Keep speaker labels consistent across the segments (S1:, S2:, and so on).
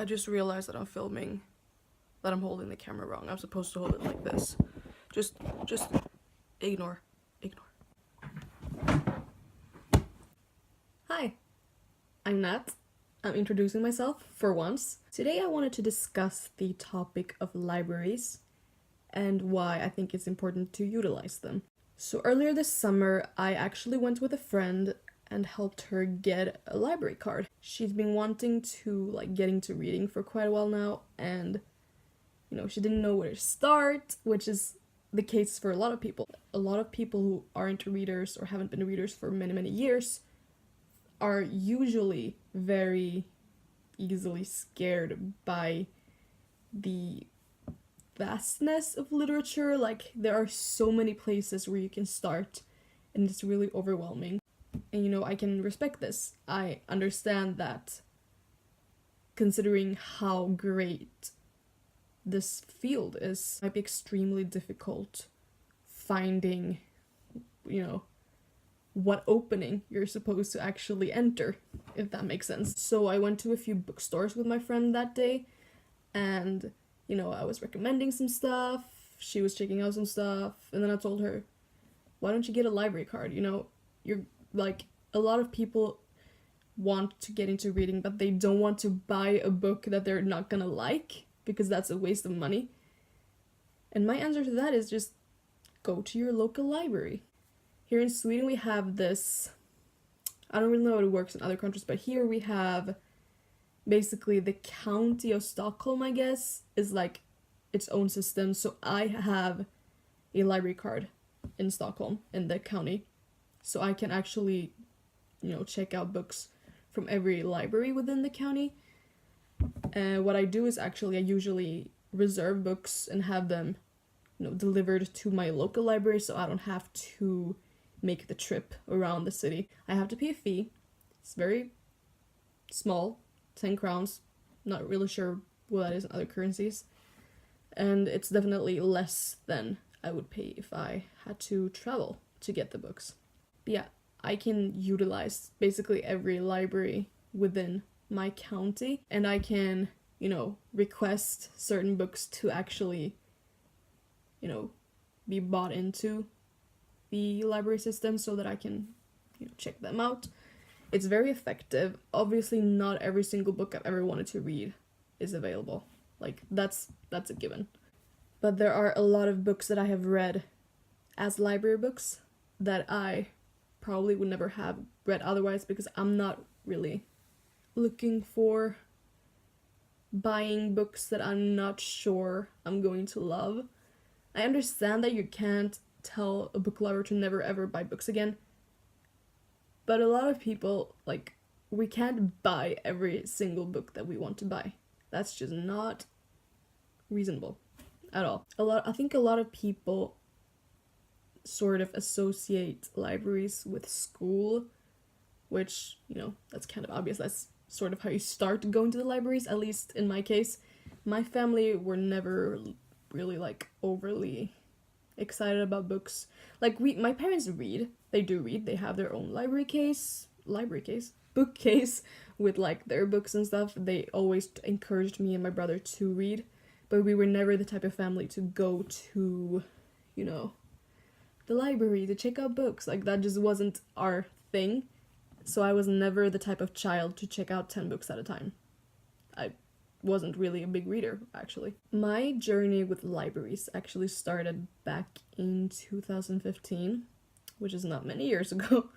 S1: I just realized that I'm holding the camera wrong. I'm supposed to hold it like this. Just ignore. Hi, I'm Nat. I'm introducing myself for once. Today I wanted to discuss the topic of libraries and why I think it's important to utilize them. So earlier this summer, I actually went with a friend and helped her get a library card. She's been wanting to get into reading for quite a while now, and she didn't know where to start, which is the case for a lot of people. A lot of people who aren't readers or haven't been readers for many years are usually very easily scared by the vastness of literature. Like, there are so many places where you can start, and it's really overwhelming. And I can respect this. I understand that, considering how great this field is, it might be extremely difficult finding, what opening you're supposed to actually enter, if that makes sense. So I went to a few bookstores with my friend that day, and, I was recommending some stuff, she was checking out some stuff, and then I told her, why don't you get a library card? You're a lot of people want to get into reading, but they don't want to buy a book that they're not gonna like, because that's a waste of money. And my answer to that is just go to your local library. Here in Sweden we have this, I don't really know how it works in other countries, but here we have basically the county of Stockholm, I guess, is like its own system. So I have a library card in Stockholm, in the county, so I can actually check out books from every library within the county. And what I do is I usually reserve books and have them delivered to my local library, so I don't have to make the trip around the city. I have to pay a fee. It's very small, 10 crowns. Not really sure what that is in other currencies. And it's definitely less than I would pay if I had to travel to get the books. But yeah, I can utilize basically every library within my county, and I can, request certain books to actually, be bought into the library system so that I can, check them out. It's very effective. Obviously, not every single book I've ever wanted to read is available. That's a given. But there are a lot of books that I have read as library books that I probably would never have read otherwise, because I'm not really looking for buying books that I'm not sure I'm going to love. I understand that you can't tell a book lover to never ever buy books again, but a lot of people, we can't buy every single book that we want to buy. That's just not reasonable at all. I think a lot of people sort of associate libraries with school, which, that's kind of obvious. That's sort of how you start going to the libraries, at least in my case. My family were never really, overly excited about books. My parents read. They do read. They have their own bookcase with, their books and stuff. They always encouraged me and my brother to read, but we were never the type of family to go to, the library to check out books. That just wasn't our thing. So I was never the type of child to check out 10 books at a time. I wasn't really a big reader, actually. My journey with libraries actually started back in 2015, which is not many years ago.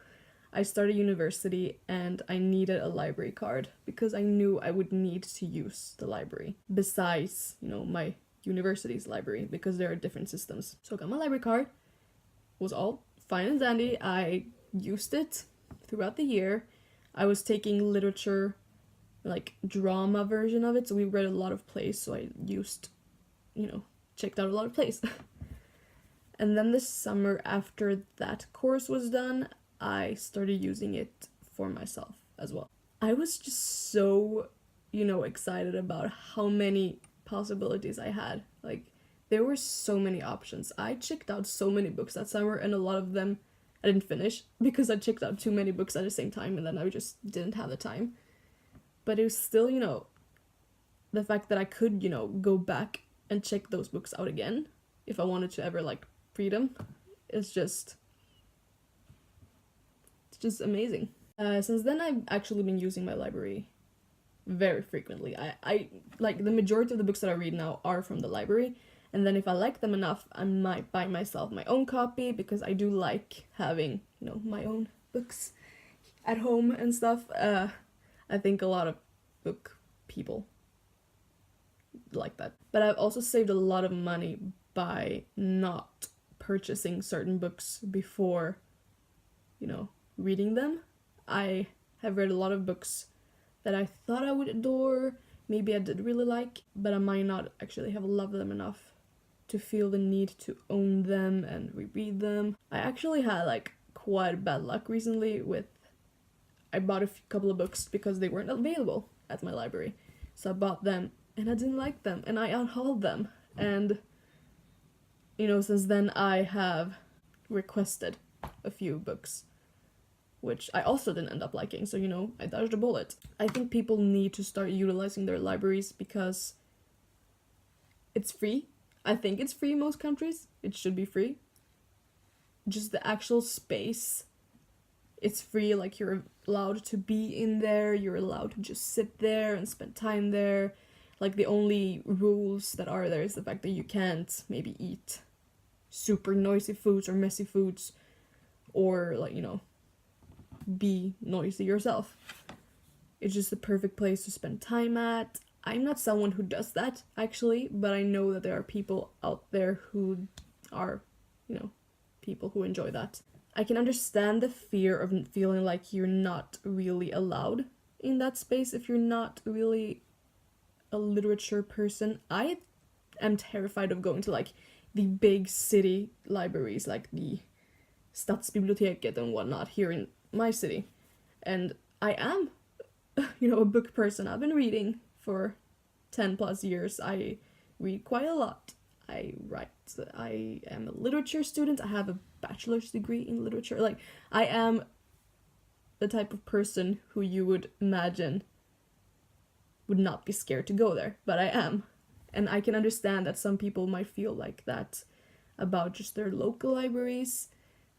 S1: I started university and I needed a library card because I knew I would need to use the library besides, my university's library, because there are different systems. So I got my library card. It was all fine and dandy. I used it throughout the year. I was taking literature, drama version of it, so we read a lot of plays, so I used, checked out a lot of plays. And then this summer, after that course was done, I started using it for myself as well. I was just so, excited about how many possibilities I had. There were so many options. I checked out so many books that summer, and a lot of them I didn't finish because I checked out too many books at the same time, and then I just didn't have the time. But it was still, the fact that I could, go back and check those books out again if I wanted to ever like read them, it's just amazing. Since then, I've actually been using my library very frequently. I like the majority of the books that I read now are from the library, and then if I like them enough, I might buy myself my own copy, because I do like having, my own books at home and stuff. I think a lot of book people like that. But I've also saved a lot of money by not purchasing certain books before, reading them. I have read a lot of books that I thought I would adore, maybe I did really like, but I might not actually have loved them enough to feel the need to own them and reread them. I actually had like quite bad luck recently with, I bought a couple of books because they weren't available at my library. So I bought them and I didn't like them and I unhauled them. And, since then I have requested a few books, which I also didn't end up liking, so I dodged a bullet. I think people need to start utilizing their libraries because it's free. I think it's free in most countries. It should be free. Just the actual space, it's free, like you're allowed to be in there, you're allowed to just sit there and spend time there. Like the only rules that are there is the fact that you can't maybe eat super noisy foods or messy foods, or like, be noisy yourself. It's just the perfect place to spend time at. I'm not someone who does that, actually, but I know that there are people out there who are, people who enjoy that. I can understand the fear of feeling like you're not really allowed in that space if you're not really a literature person. I am terrified of going to like the big city libraries, like the Stadsbiblioteket and whatnot here in my city. And I am, a book person. I've been reading for 10 plus years. I read quite a lot. I write. I am a literature student. I have a bachelor's degree in literature. Like, I am the type of person who you would imagine would not be scared to go there, but I am. And I can understand that some people might feel like that about just their local libraries.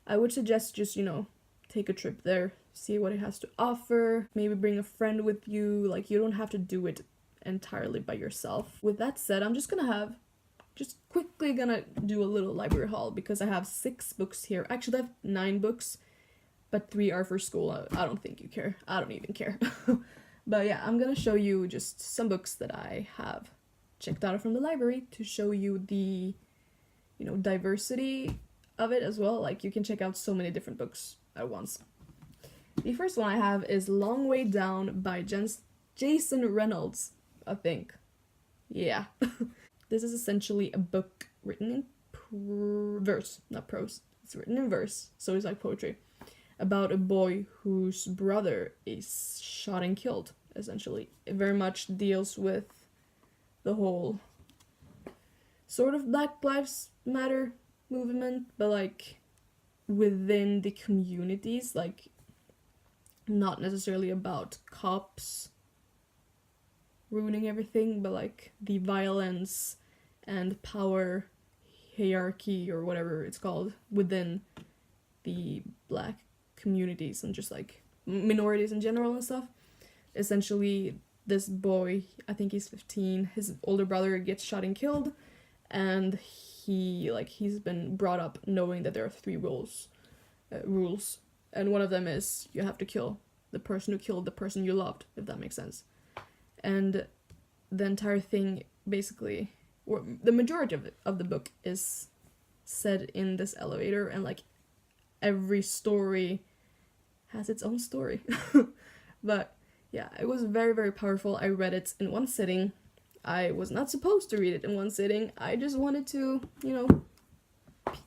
S1: I would suggest just, take a trip there, see what it has to offer, maybe bring a friend with you. Like, you don't have to do it entirely by yourself. With that said, I'm just quickly gonna do a little library haul, because I have 6 books here. Actually, I have 9 books, but 3 are for school. I don't think you care. I don't even care. But yeah, I'm gonna show you just some books that I have checked out from the library to show you the, diversity of it as well. Like, you can check out so many different books at once. The first one I have is Long Way Down by Jason Reynolds, I think. Yeah. This is essentially a book written in verse, not prose. It's written in verse, so it's like poetry, about a boy whose brother is shot and killed, essentially. It very much deals with the whole sort of Black Lives Matter movement, but like within the communities, like not necessarily about cops ruining everything, but like the violence and power hierarchy or whatever it's called within the Black communities and just like minorities in general and stuff. Essentially, this boy, I think he's 15, his older brother gets shot and killed, and he's been brought up knowing that there are 3 rules, and one of them is you have to kill the person who killed the person you loved, if that makes sense. And the entire thing, basically, or the majority of the book is said in this elevator, and like every story has its own story. But yeah, it was very, very powerful. I read it in one sitting. I was not supposed to read it in one sitting. I just wanted to,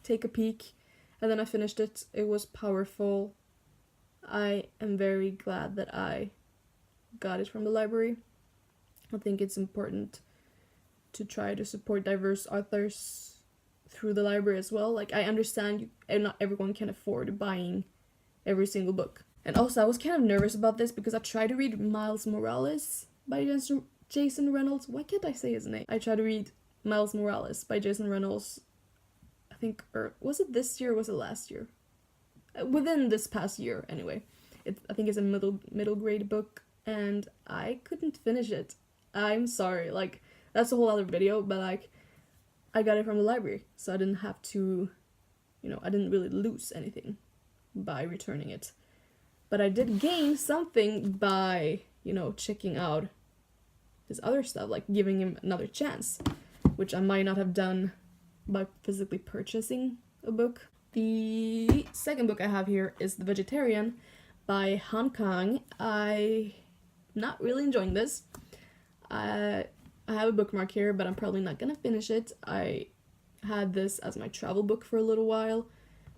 S1: take a peek, and then I finished it. It was powerful. I am very glad that I got it from the library. I think it's important to try to support diverse authors through the library as well. Like, I understand not everyone can afford buying every single book. And also, I was kind of nervous about this because I tried to read Miles Morales by Jason Reynolds. Why can't I say his name? I tried to read Miles Morales by Jason Reynolds. I think, or was it this year or was it last year? Within this past year, anyway. I think it's a middle grade book, and I couldn't finish it. I'm sorry, like, that's a whole other video, but like, I got it from the library, so I didn't have to, I didn't really lose anything by returning it. But I did gain something by, checking out his other stuff, like giving him another chance, which I might not have done by physically purchasing a book. The second book I have here is The Vegetarian by Han Kang. I'm not really enjoying this. I have a bookmark here, but I'm probably not gonna finish it. I had this as my travel book for a little while,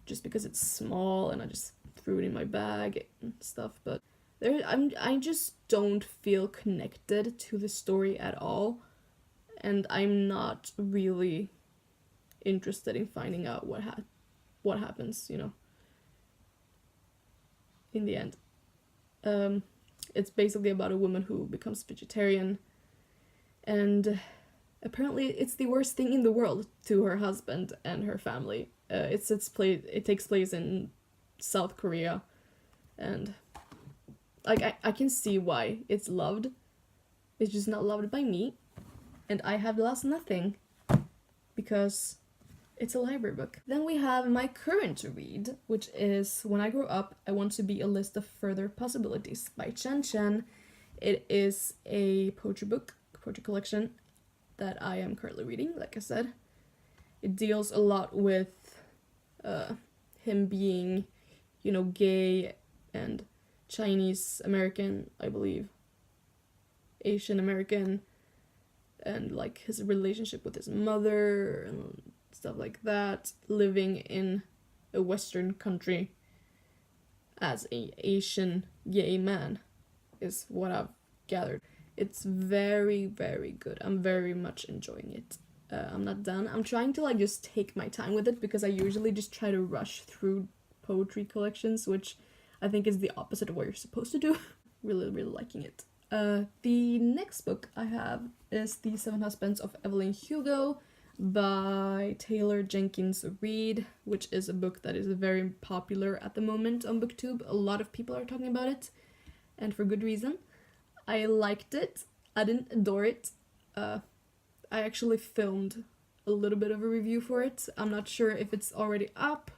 S1: just because it's small and I just threw it in my bag and stuff, but I just don't feel connected to the story at all, and I'm not really interested in finding out what happens, in the end. It's basically about a woman who becomes vegetarian, and apparently it's the worst thing in the world to her husband and her family. It takes place in South Korea, and like I can see why it's loved. It's just not loved by me, and I have lost nothing because it's a library book. Then we have my current read, which is When I Grow Up, I Want to Be a List of Further Possibilities by Chen Chen. It is a poetry collection that I am currently reading, like I said. It deals a lot with him being, gay and Chinese American, I believe, Asian American, and like his relationship with his mother and stuff like that, living in a Western country as a Asian gay man is what I've gathered. It's very, very good. I'm very much enjoying it. I'm not done. I'm trying to just take my time with it, because I usually just try to rush through poetry collections, which I think is the opposite of what you're supposed to do. Really, really liking it. The next book I have is The Seven Husbands of Evelyn Hugo by Taylor Jenkins Reid, which is a book that is very popular at the moment on BookTube. A lot of people are talking about it, and for good reason. I liked it. I didn't adore it. I actually filmed a little bit of a review for it. I'm not sure if it's already up,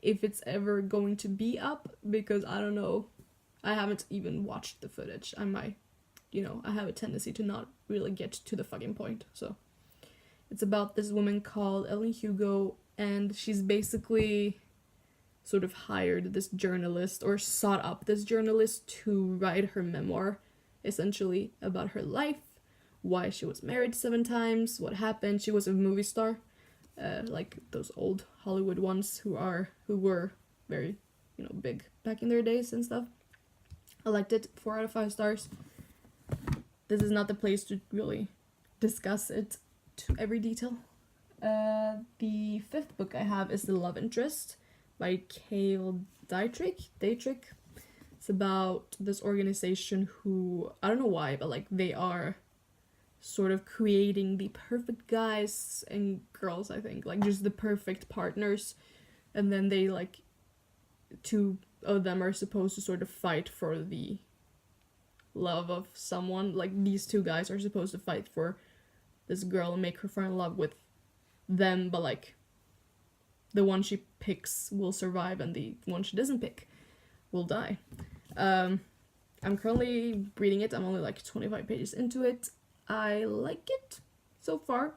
S1: if it's ever going to be up, because I don't know. I haven't even watched the footage. I might, I have a tendency to not really get to the fucking point, so. It's about this woman called Evelyn Hugo, and she's basically sort of hired this journalist, or sought up this journalist to write her memoir, essentially, about her life, why she was married 7 times, what happened. She was a movie star, like those old Hollywood ones who were very, big back in their days and stuff. I liked it. 4 out of 5 stars. This is not the place to really discuss it to every detail. The 5th book I have is The Love Interest by Cale Dietrich. It's about this organization who, I don't know why, but they are sort of creating the perfect guys and girls, I think, just the perfect partners, and then they 2 of them are supposed to sort of fight for the love of someone. These 2 guys are supposed to fight for this girl and make her fall in love with them, but the one she picks will survive and the one she doesn't pick will die. I'm currently reading it. I'm only 25 pages into it. I like it so far.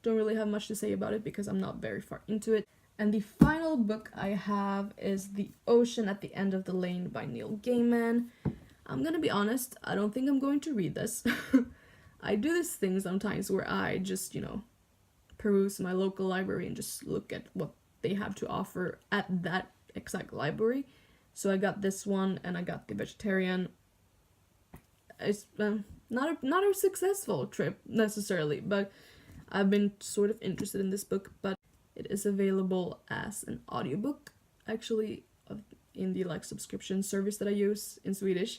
S1: Don't really have much to say about it because I'm not very far into it. And the final book I have is The Ocean at the End of the Lane by Neil Gaiman. I'm gonna be honest, I don't think I'm going to read this. I do this thing sometimes where I just, peruse my local library and just look at what they have to offer at that exact library. So I got this one, and I got The Vegetarian. It's not a successful trip necessarily, but I've been sort of interested in this book. But it is available as an audiobook, actually, in the subscription service that I use in Swedish.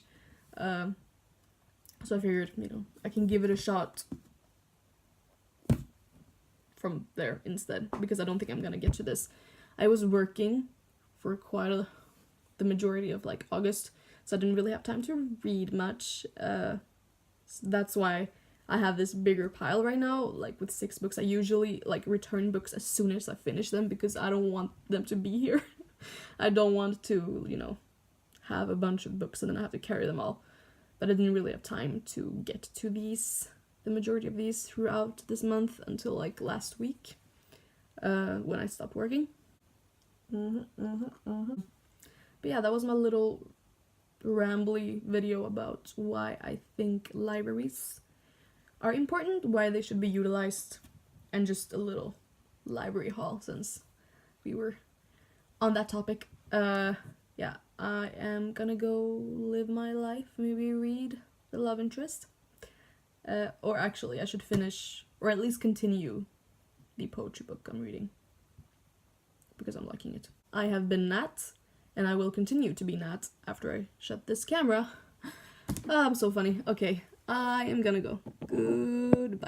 S1: So I figured, I can give it a shot from there instead, because I don't think I'm gonna get to this. I was working for the majority of like August, so I didn't really have time to read much. So that's why I have this bigger pile right now, like with 6 books. I usually like return books as soon as I finish them because I don't want them to be here. I don't want to, have a bunch of books and then I have to carry them all. But I didn't really have time to get to the majority of these throughout this month until like last week, when I stopped working. But yeah, that was my little rambly video about why I think libraries are important, why they should be utilized, and just a little library haul since we were on that topic. Yeah, I am gonna go live my life, maybe read The Love Interest. Or actually, I should finish, or at least continue, the poetry book I'm reading. Because I'm liking it. I have been Nat, and I will continue to be Nat after I shut this camera. I'm so funny. Okay, I am gonna go. Goodbye.